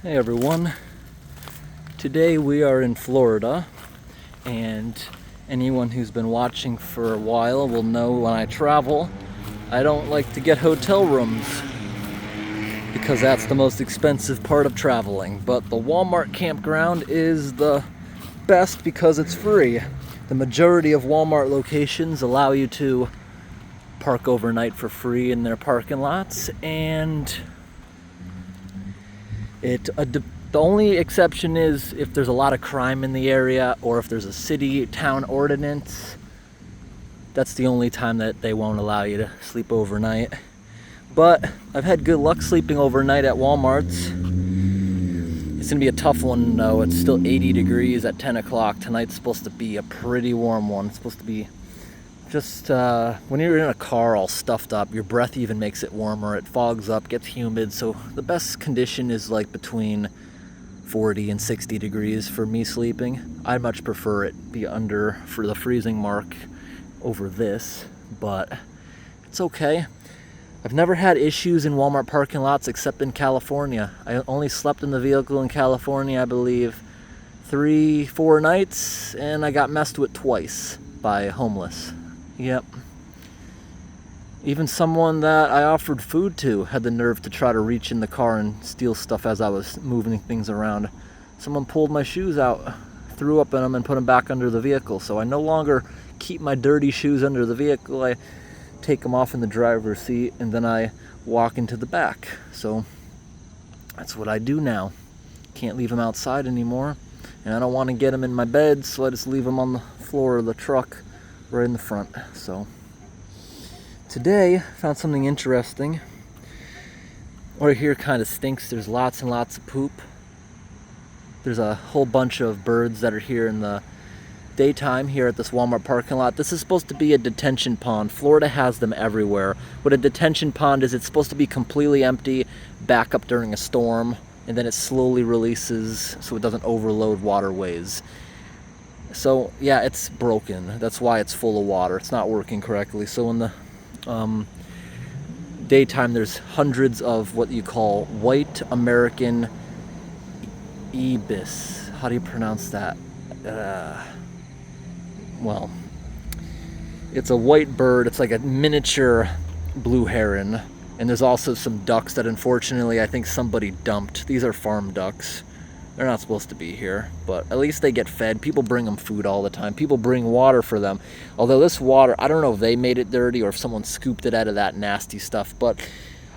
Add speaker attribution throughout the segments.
Speaker 1: Hey everyone, today we are in Florida, and anyone who's been watching for a while will know when I travel, I don't like to get hotel rooms because that's the most expensive part of traveling. But the Walmart campground is the best because it's free. The majority of Walmart locations allow you to park overnight for free in their parking lots, and the only exception is if there's a lot of crime in the area or if there's a city town ordinance. That's the only time that they won't allow you to sleep overnight. But I've had good luck sleeping overnight at Walmart's. It's gonna be a tough one though. It's still 80 degrees at 10 o'clock. Tonight's supposed to be a pretty warm one. It's supposed to be just when you're in a car all stuffed up, your breath even makes it warmer. It fogs up, gets humid, so the best condition is like between 40 and 60 degrees for me sleeping. I'd much prefer it be under for the freezing mark over this, but it's okay. I've never had issues in Walmart parking lots except in California. I only slept in the vehicle in California, I believe, 3-4 nights, and I got messed with twice by homeless. Yep. Even someone that I offered food to had the nerve to try to reach in the car and steal stuff as I was moving things around. Someone pulled my shoes out, threw up in them, and put them back under the vehicle. So I no longer keep my dirty shoes under the vehicle. I take them off in the driver's seat, and then I walk into the back. So that's what I do now. Can't leave them outside anymore. And I don't want to get them in my bed, so I just leave them on the floor of the truck right in the front. So today, I found something interesting. Right here kind of stinks. There's lots and lots of poop. There's a whole bunch of birds that are here in the daytime here at this Walmart parking lot. This is supposed to be a detention pond. Florida has them everywhere. What a detention pond is, it's supposed to be completely empty, back up during a storm, and then it slowly releases so it doesn't overload waterways. So yeah, it's broken. That's why it's full of water. It's not working correctly. So in the daytime, there's hundreds of what you call white American ibis. How do you pronounce that? Well, it's a white bird. It's like a miniature blue heron. And there's also some ducks that unfortunately I think somebody dumped. These are farm ducks. They're not supposed to be here, but at least they get fed. People bring them food all the time. People bring water for them. Although this water, I don't know if they made it dirty or if someone scooped it out of that nasty stuff, but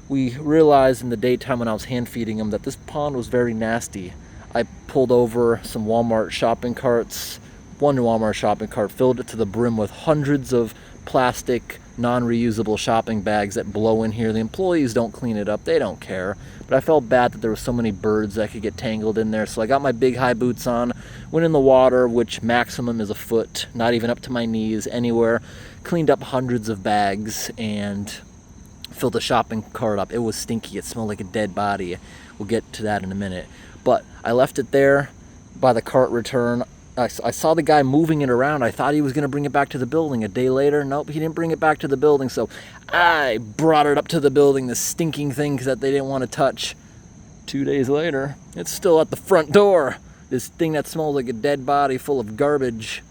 Speaker 1: we realized in the daytime when I was hand feeding them that this pond was very nasty. I pulled over some Walmart shopping carts, one Walmart shopping cart, filled it to the brim with hundreds of plastic non-reusable shopping bags that blow in here. The employees don't clean it up. They don't care. But I felt bad that there were so many birds that could get tangled in there. So I got my big high boots on, went in the water, which maximum is a foot, not even up to my knees anywhere, cleaned up hundreds of bags and filled the shopping cart up. It was stinky. It smelled like a dead body. We'll get to that in a minute. But I left it there by the cart return. I saw the guy moving it around. I thought he was going to bring it back to the building. A day later, nope, he didn't bring it back to the building. So I brought it up to the building, this stinking thing that they didn't want to touch. 2 days later, it's still at the front door. This thing that smells like a dead body full of garbage.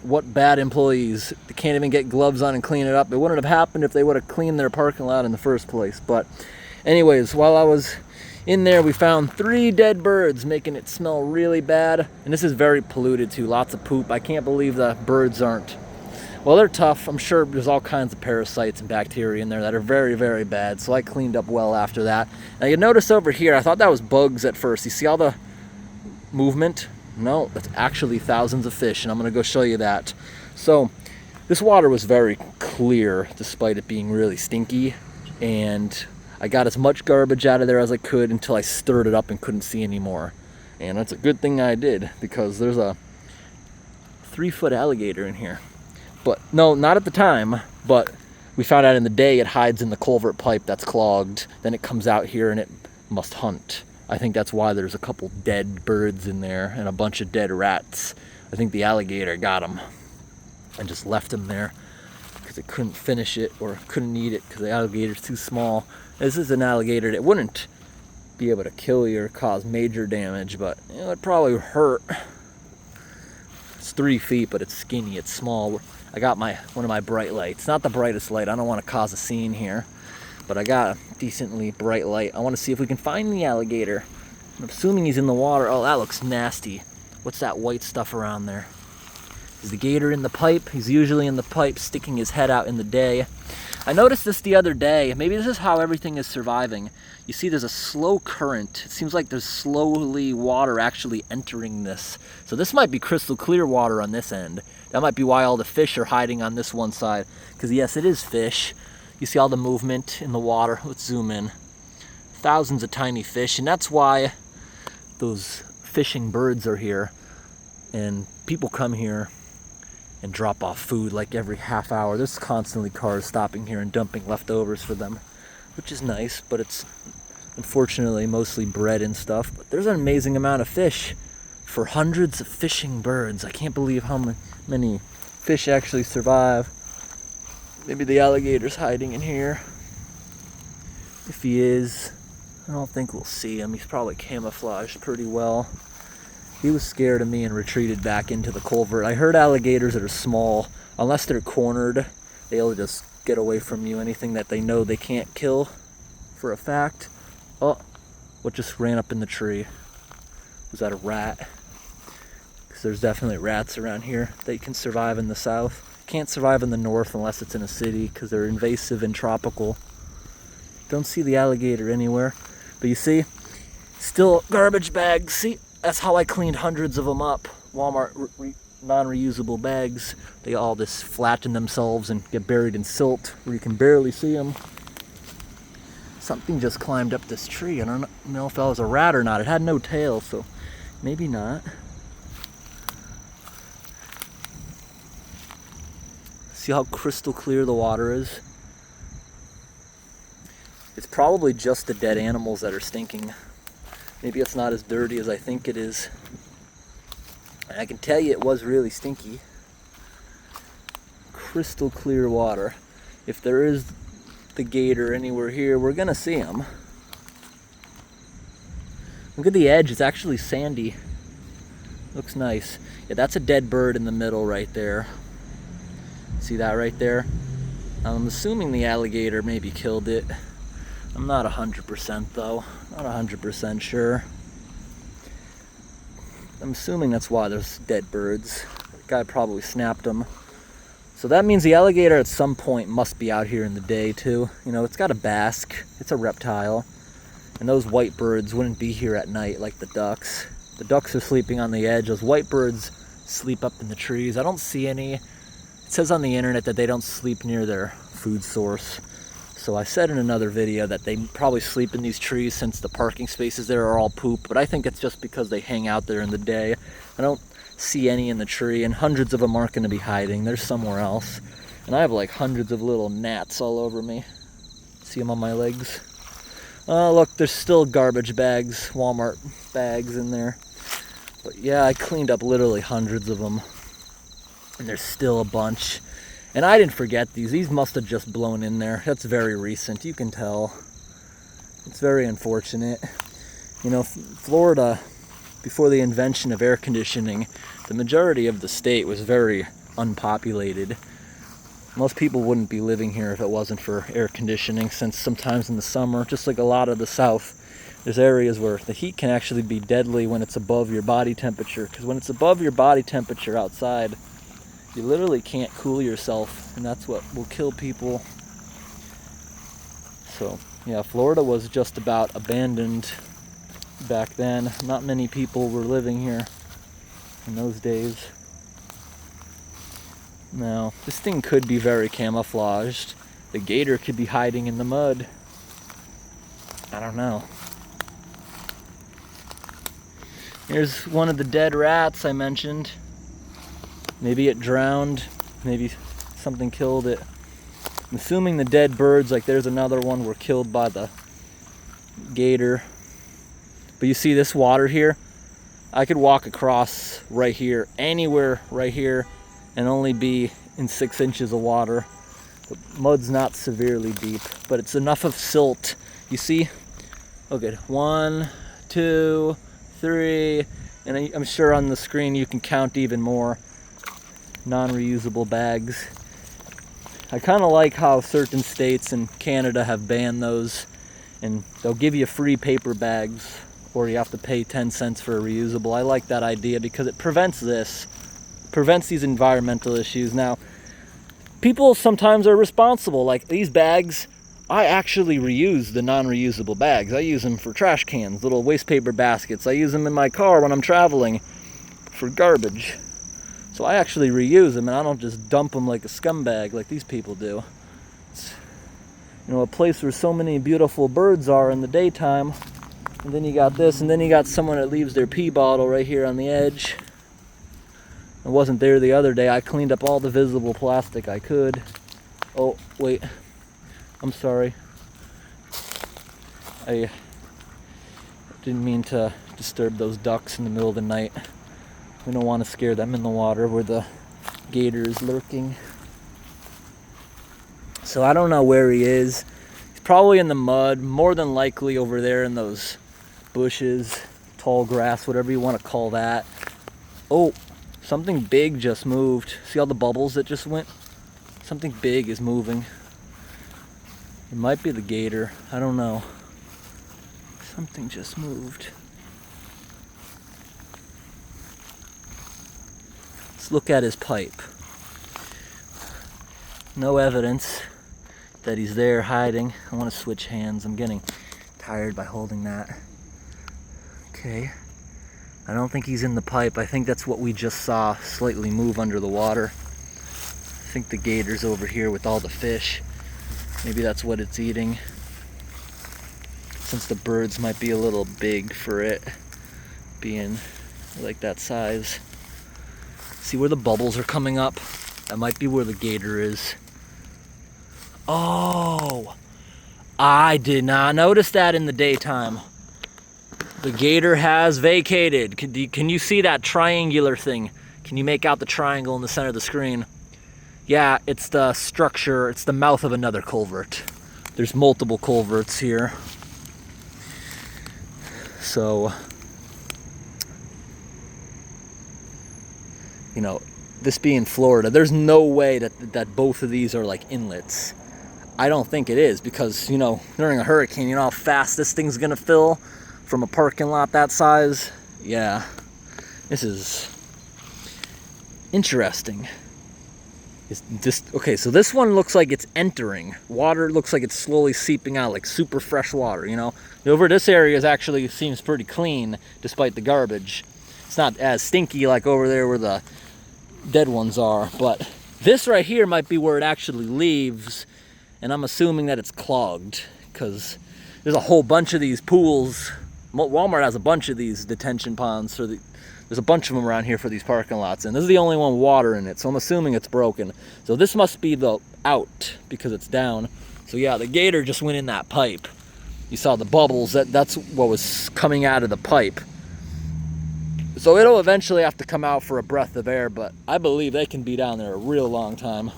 Speaker 1: What bad employees. They can't even get gloves on and clean it up. It wouldn't have happened if they would have cleaned their parking lot in the first place. But anyways, while I was in there, we found 3 dead birds, making it smell really bad. And this is very polluted too, lots of poop. I can't believe the birds aren't, well, they're tough. I'm sure there's all kinds of parasites and bacteria in there that are very, very bad. So I cleaned up well after that. Now you notice over here, I thought that was bugs at first. You see all the movement? No, that's actually thousands of fish, and I'm gonna go show you that. So this water was very clear despite it being really stinky, and I got as much garbage out of there as I could until I stirred it up and couldn't see anymore. And that's a good thing I did, because there's a 3-foot alligator in here. But no, not at the time, but we found out in the day it hides in the culvert pipe that's clogged. Then it comes out here and it must hunt. I think that's why there's a couple dead birds in there and a bunch of dead rats. I think the alligator got them and just left them there because it couldn't finish it or couldn't eat it because the alligator's too small. This is an alligator that wouldn't be able to kill you or cause major damage, but you know, it'd probably hurt. It's 3 feet, but it's skinny, it's small. I got one of my bright lights. Not the brightest light, I don't want to cause a scene here, but I got a decently bright light. I want to see if we can find the alligator. I'm assuming he's in the water. Oh, that looks nasty. What's that white stuff around there? Is the gator in the pipe? He's usually in the pipe, sticking his head out in the day. I noticed this the other day. Maybe this is how everything is surviving. You see there's a slow current. It seems like there's slowly water actually entering this. So this might be crystal clear water on this end. That might be why all the fish are hiding on this one side. Because yes, it is fish. You see all the movement in the water. Let's zoom in. Thousands of tiny fish, and that's why those fishing birds are here. And people come here and drop off food like every half hour. There's constantly cars stopping here and dumping leftovers for them, which is nice, but it's unfortunately mostly bread and stuff. But there's an amazing amount of fish for hundreds of fishing birds. I can't believe how many fish actually survive. Maybe the alligator's hiding in here. If he is, I don't think we'll see him. He's probably camouflaged pretty well. He was scared of me and retreated back into the culvert. I heard alligators that are small, unless they're cornered, they'll just get away from you. Anything that they know they can't kill for a fact. Oh, what just ran up in the tree? Was that a rat? Because there's definitely rats around here. They can survive in the south. Can't survive in the north unless it's in a city because they're invasive and tropical. Don't see the alligator anywhere. But you see, still garbage bags. See? That's how I cleaned hundreds of them up. Walmart non-reusable bags. They all just flatten themselves and get buried in silt where you can barely see them. Something just climbed up this tree. I don't know if that was a rat or not. It had no tail, so maybe not. See how crystal clear the water is? It's probably just the dead animals that are stinking. Maybe it's not as dirty as I think it is. And I can tell you it was really stinky. Crystal clear water. If there is the gator anywhere here, we're gonna see him. Look at the edge, it's actually sandy. Looks nice. Yeah, that's a dead bird in the middle right there. See that right there? I'm assuming the alligator maybe killed it. I'm not 100% though. Not 100% sure. I'm assuming that's why there's dead birds. The guy probably snapped them. So that means the alligator at some point must be out here in the day too. You know, it's got to bask. It's a reptile. And those white birds wouldn't be here at night like the ducks. The ducks are sleeping on the edge. Those white birds sleep up in the trees. I don't see any. It says on the internet that they don't sleep near their food source. So I said in another video that they probably sleep in these trees since the parking spaces there are all poop, but I think it's just because they hang out there in the day. I don't see any in the tree, and hundreds of them aren't going to be hiding. They're somewhere else. And I have like hundreds of little gnats all over me. See them on my legs? Oh, look, there's still garbage bags, Walmart bags in there. But yeah, I cleaned up literally hundreds of them. And there's still a bunch. And I didn't forget these. These must have just blown in there. That's very recent. You can tell. It's very unfortunate. You know, Florida, before the invention of air conditioning, the majority of the state was very unpopulated. Most people wouldn't be living here if it wasn't for air conditioning, since sometimes in the summer, just like a lot of the South, there's areas where the heat can actually be deadly when it's above your body temperature. Because when it's above your body temperature outside, you literally can't cool yourself, and that's what will kill people. So, yeah, Florida was just about abandoned back then. Not many people were living here in those days. Now, this thing could be very camouflaged. The gator could be hiding in the mud. I don't know. Here's one of the dead rats I mentioned. Maybe it drowned, maybe something killed it. I'm assuming the dead birds, like there's another one, were killed by the gator. But you see this water here? I could walk across right here, anywhere right here, and only be in 6 inches of water. The mud's not severely deep, but it's enough of silt. You see? Okay, 1, 2, 3, and I'm sure on the screen you can count even more non-reusable bags. I kind of like how certain states in Canada have banned those, and they'll give you free paper bags, or you have to pay 10 cents for a reusable. I like that idea because it prevents these environmental issues. Now, people sometimes are responsible. Like these bags, I actually reuse the non-reusable bags. I use them for trash cans, little waste paper baskets. I use them in my car when I'm traveling for garbage. So I actually reuse them, and I don't just dump them like a scumbag like these people do. It's, a place where so many beautiful birds are in the daytime. And then you got this, and then you got someone that leaves their pee bottle right here on the edge. I wasn't there the other day. I cleaned up all the visible plastic I could. Oh, wait. I'm sorry. I didn't mean to disturb those ducks in the middle of the night. We don't want to scare them in the water where the gator is lurking. So I don't know where he is. He's probably in the mud, more than likely over there in those bushes, tall grass, whatever you want to call that. Oh, something big just moved. See all the bubbles that just went? Something big is moving. It might be the gator. I don't know. Something just moved. Let's look at his pipe. No evidence that he's there hiding. I want to switch hands. I'm getting tired by holding that. Okay. I don't think he's in the pipe. I think that's what we just saw slightly move under the water. I think the gator's over here with all the fish. Maybe that's what it's eating. Since the birds might be a little big for it, being like that size. See where the bubbles are coming up? That might be where the gator is. Oh! I did not notice that in the daytime. The gator has vacated. Can you see that triangular thing? Can you make out the triangle in the center of the screen? Yeah, it's the structure, it's the mouth of another culvert. There's multiple culverts here. So, this being Florida, there's no way that both of these are like inlets. I don't think it is because, during a hurricane, you know how fast this thing's gonna fill from a parking lot that size? Yeah, this is interesting. Okay, so this one looks like it's entering. Water looks like it's slowly seeping out, like super fresh water, Over this area actually seems pretty clean, despite the garbage. It's not as stinky like over there where the dead ones are, but this right here might be where it actually leaves, and I'm assuming that it's clogged, because there's a whole bunch of these pools. Walmart has a bunch of these detention ponds, so there's a bunch of them around here for these parking lots, and this is the only one with water in it, so I'm assuming it's broken. So this must be the out, because it's down. So yeah, the gator just went in that pipe. You saw the bubbles, that's what was coming out of the pipe. So it'll eventually have to come out for a breath of air, but I believe they can be down there a real long time.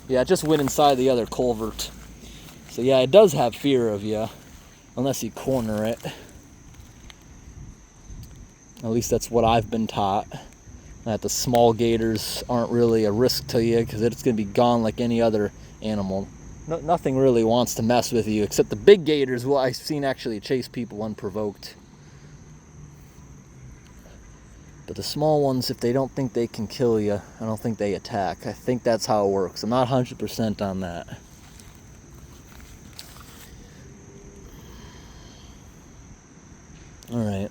Speaker 1: Yeah, it just went inside the other culvert. So yeah, it does have fear of you, unless you corner it. At least that's what I've been taught. That the small gators aren't really a risk to you because it's going to be gone like any other animal. Nothing really wants to mess with you except the big gators. Well, I've seen actually chase people unprovoked. But the small ones, if they don't think they can kill you, I don't think they attack. I think that's how it works. I'm not 100% on that. Alright.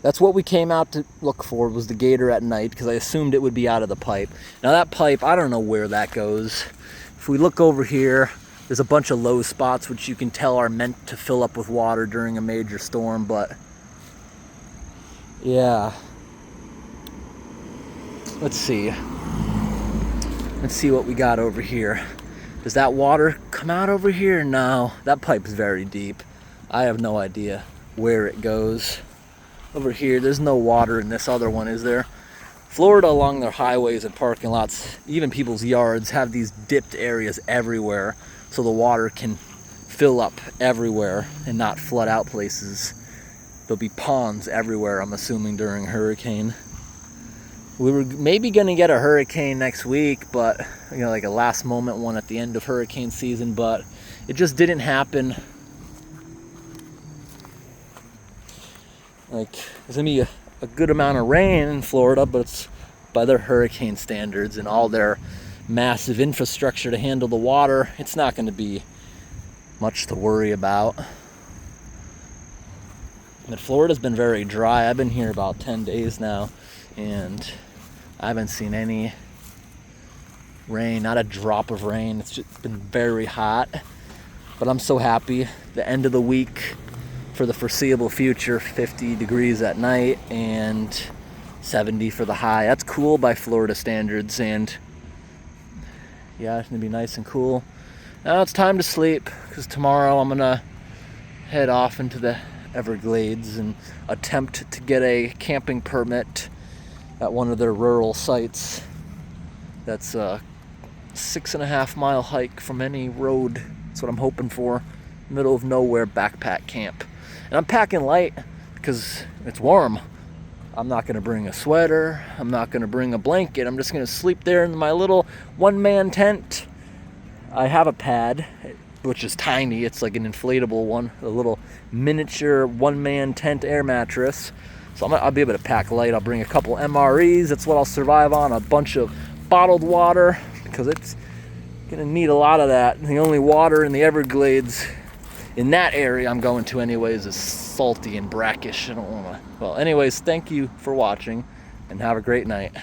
Speaker 1: That's what we came out to look for, was the gator at night, because I assumed it would be out of the pipe. Now that pipe, I don't know where that goes. If we look over here, there's a bunch of low spots which you can tell are meant to fill up with water during a major storm, but yeah. Let's see what we got over here. Does that water come out over here? No, that pipe's very deep. I have no idea where it goes. Over here, there's no water in this other one, is there? Florida, along their highways and parking lots, even people's yards, have these dipped areas everywhere so the water can fill up everywhere and not flood out places. There'll be ponds everywhere, I'm assuming, during hurricane. We were maybe gonna get a hurricane next week, but like a last moment one at the end of hurricane season, but it just didn't happen. Like, there's gonna be a good amount of rain in Florida, but it's by their hurricane standards and all their massive infrastructure to handle the water, it's not gonna be much to worry about. But Florida's been very dry. I've been here about 10 days now, and I haven't seen any rain, not a drop of rain. It's just been very hot, but I'm so happy. The end of the week, for the foreseeable future, 50 degrees at night and 70 for the high. That's cool by Florida standards, and yeah, it's gonna be nice and cool. Now it's time to sleep, because tomorrow I'm gonna head off into the Everglades and attempt to get a camping permit at one of their rural sites. That's a 6.5 mile hike from any road. That's what I'm hoping for. Middle of nowhere backpack camp. And I'm packing light because it's warm. I'm not gonna bring a sweater. I'm not gonna bring a blanket. I'm just gonna sleep there in my little one-man tent. I have a pad, which is tiny. It's like an inflatable one, a little miniature one-man tent air mattress. So I'll be able to pack light. I'll bring a couple MREs. That's what I'll survive on. A bunch of bottled water, because it's gonna need a lot of that. The only water in the Everglades, in that area I'm going to anyways, is salty and brackish. I don't wanna. Well, anyways, thank you for watching, and have a great night.